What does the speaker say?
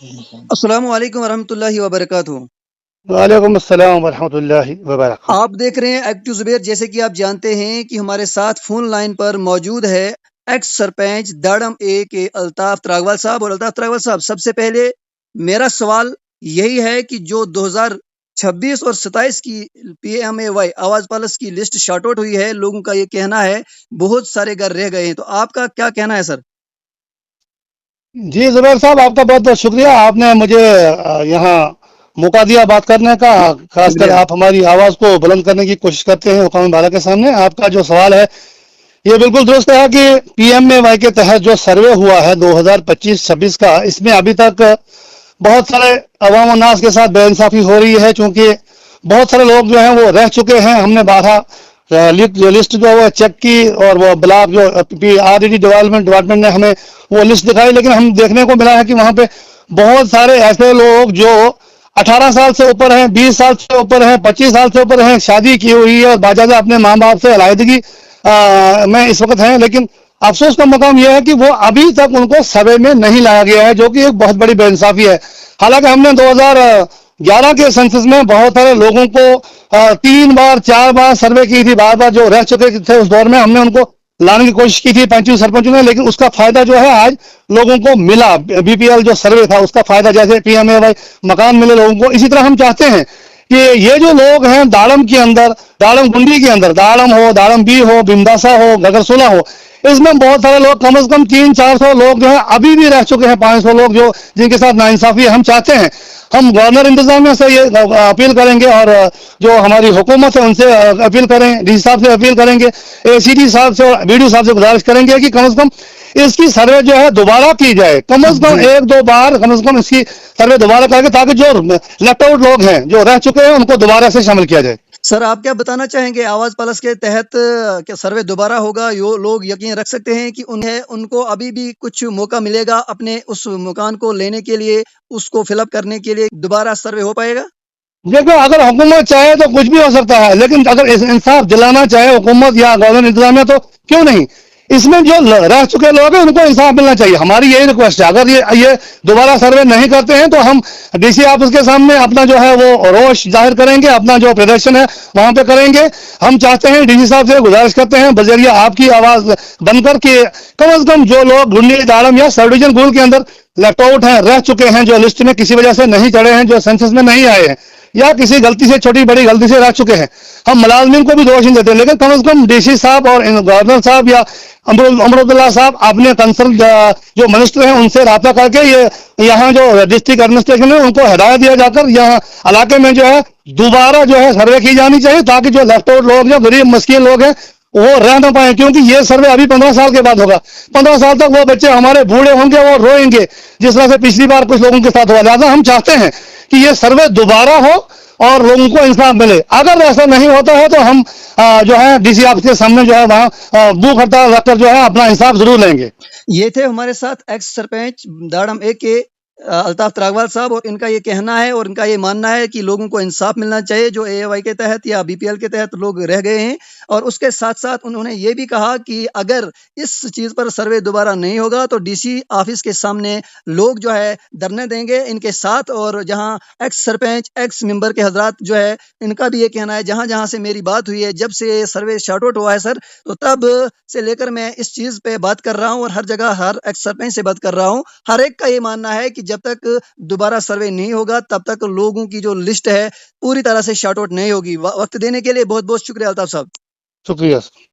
السلام علیکم ورحمۃ اللہ وبرکاتہ۔ وعلیکم السلام ورحمۃ اللہ وبرکاتہ۔ آپ دیکھ رہے ہیں ایکٹیو زبیر، جیسے کہ آپ جانتے ہیں کہ ہمارے ساتھ فون لائن پر موجود ہے ایکس سرپنچ داڑم اے کے الطاف تراغوال صاحب۔ اور الطاف تراغوال صاحب، سب سے پہلے میرا سوال یہی ہے کہ جو 2026 اور 27 کی پی ایم اے وائی آواز پلس کی لسٹ شارٹ آؤٹ ہوئی ہے، لوگوں کا یہ کہنا ہے بہت سارے گھر رہ گئے ہیں، تو آپ کا کیا کہنا ہے سر؟ جی زبیر صاحب، آپ کا بہت بہت شکریہ، آپ نے مجھے یہاں موقع دیا بات کرنے کا۔ خاص کر شکریہ۔ آپ ہماری آواز کو بلند کرنے کی کوشش کرتے ہیں حکام بالا کے سامنے۔ آپ کا جو سوال ہے یہ بالکل درست ہے کہ پی ایم اے وائی کے تحت جو سروے ہوا ہے 2025-26 کا، اس میں ابھی تک بہت سارے عوام الناس کے ساتھ بے انصافی ہو رہی ہے، چونکہ بہت سارے لوگ جو ہیں وہ رہ چکے ہیں۔ ہم نے 12 لسٹ جو وہ چیک کی، اور وہ بلاک جو آر ڈی ڈی ڈپارٹمنٹ نے ہمیں وہ لسٹ دکھائی، لیکن ہم دیکھنے کو ملا ہے کہ وہاں پہ بہت سارے ایسے لوگ جو 18 سال سے اوپر ہیں، 20 سال سے اوپر ہیں، 25 سال سے اوپر ہیں، شادی کی ہوئی ہے اور باجادہ اپنے ماں باپ سے علیحدگی میں اس وقت ہیں، لیکن افسوس کا مقام یہ ہے کہ وہ ابھی تک ان کو سروے میں نہیں لایا گیا ہے، جو کہ ایک بہت بڑی بے انصافی ہے۔ حالانکہ ہم نے 2011 کے سنسس میں بہت سارے لوگوں کو 3 بار 4 بار سروے کی تھی، بار بار جو رہ چکے تھے اس دور میں ہم نے ان کو لانے کی کوشش کی تھی پنچوں سرپنچوں نے، لیکن اس کا فائدہ جو ہے آج لوگوں کو ملا۔ بی پی ایل جو سروے تھا اس کا فائدہ، جیسے پی ایم اے وائی مکان ملے لوگوں کو، اسی طرح ہم چاہتے ہیں کہ یہ جو لوگ ہیں داڑم کے اندر، داڑم گنڈی کے اندر، داڑم ہو، داڑم بی ہو، بمداسا ہو، گگرسولہ ہو، اس میں بہت سارے لوگ، کم از کم 300-400 لوگ جو ہیں ابھی بھی رہ چکے ہیں، 500 لوگ جو جن کے ساتھ ناانصافی ہے۔ ہم چاہتے ہیں، ہم گورنر انتظامیہ سے یہ اپیل کریں گے، اور جو ہماری حکومت ہے ان سے اپیل کریں، ڈی سی صاحب سے اپیل کریں گے، اے سی ڈی صاحب سے اور بی ڈی صاحب سے گزارش کریں گے کہ کم از کم اس کی سروے جو ہے دوبارہ کی جائے، کم از کم جی 1-2 بار کم از کم اس کی سروے دوبارہ کر کے، تاکہ جو لیفٹ آؤٹ لوگ ہیں جو رہ چکے ہیں ان کو دوبارہ سے شامل کیا جائے۔ سر، آپ کیا بتانا چاہیں گے آواز پلس کے تحت کیا سروے دوبارہ ہوگا؟ یہ لوگ یقین رکھ سکتے ہیں کہ ان کو ابھی بھی کچھ موقع ملے گا اپنے اس مکان کو لینے کے لیے، اس کو فل اپ کرنے کے لیے دوبارہ سروے ہو پائے گا؟ دیکھو، اگر حکومت چاہے تو کچھ بھی ہو سکتا ہے، لیکن اگر انصاف دلانا چاہے حکومت یا گورنر انتظامیہ تو کیوں نہیں؟ اس میں جو رہ چکے لوگ ہیں ان کو انصاف ملنا چاہیے، ہماری یہی ریکویسٹ ہے۔ اگر یہ دوبارہ سروے نہیں کرتے ہیں تو ہم ڈی سی آفس کے سامنے اپنا جو ہے وہ روش ظاہر کریں گے، اپنا جو پردرشن ہے وہاں پہ کریں گے۔ ہم چاہتے ہیں، ڈی سی صاحب سے گزارش کرتے ہیں بذریعہ آپ کی آواز بن کر کے، کم از کم جو لوگ گنڈی، داڑم یا سب ڈویژن گول کے اندر لیفٹ آؤٹ ہیں، رہ چکے ہیں، جو لسٹ میں کسی وجہ سے نہیں چڑھے ہیں، جو سینسس میں نہیں آئے ہیں، یا کسی غلطی سے، چھوٹی بڑی غلطی سے رہ چکے ہیں، ہم ملازمین کو بھی دوش نہیں دیتے، لیکن کم از کم ڈی سی صاحب اور گورنر صاحب یا امراللہ صاحب اپنے کنسرن جو منسٹر ہیں ان سے رابطہ کر کے یہ یہاں جو ڈسٹرکٹ ایڈمنسٹریشن ہے ان کو ہدایت دیا جا کر یہاں علاقے میں جو ہے دوبارہ جو ہے سروے کی جانی چاہیے، تاکہ جو لیفٹ آؤٹ لوگ، جو غریب مسکین لوگ ہیں وہ رہ نہ پائیں، کیونکہ یہ سروے ابھی 15 سال کے بعد ہوگا۔ 15 سال تک وہ بچے ہمارے بوڑھے ہوں گے، وہ روئیں گے، جس طرح سے پچھلی بار کچھ لوگوں کے ساتھ ہوا۔ لہٰذا ہم چاہتے ہیں کہ یہ سروے دوبارہ ہو اور لوگوں کو انصاف ملے۔ اگر ایسا نہیں ہوتا ہے تو ہم جو ہے ڈی سی آفس کے سامنے جو ہے وہاں بھوک ہڑتال رکھ کر جو ہے اپنا انصاف ضرور لیں گے۔ یہ تھے ہمارے ساتھ ایکس سرپنچ داڑم اے کے الطاف تراغوال صاحب، اور ان کا یہ کہنا ہے اور ان کا یہ ماننا ہے کہ لوگوں کو انصاف ملنا چاہیے جو اے وائی کے تحت یا بی پی ایل کے تحت لوگ رہ گئے ہیں۔ اور اس کے ساتھ ساتھ انہوں نے یہ بھی کہا کہ اگر اس چیز پر سروے دوبارہ نہیں ہوگا تو ڈی سی آفس کے سامنے لوگ جو ہے دھرنے دیں گے ان کے ساتھ، اور جہاں ایکس سرپنچ، ایکس ممبر کے حضرات جو ہے ان کا بھی یہ کہنا ہے، جہاں جہاں سے میری بات ہوئی ہے، جب سے سروے شارٹ آؤٹ ہوا ہے سر، تو تب سے لے کر میں اس چیز پہ بات کر رہا ہوں، اور ہر جگہ ہر ایکس سرپنچ سے بات کر رہا ہوں، ہر ایک کا یہ ماننا ہے کہ جب تک دوبارہ سروے نہیں ہوگا تب تک لوگوں کی جو لسٹ ہے پوری طرح سے شارٹ آؤٹ نہیں ہوگی۔ وقت دینے کے لیے بہت بہت شکریہ الطاف صاحب۔ شکریہ۔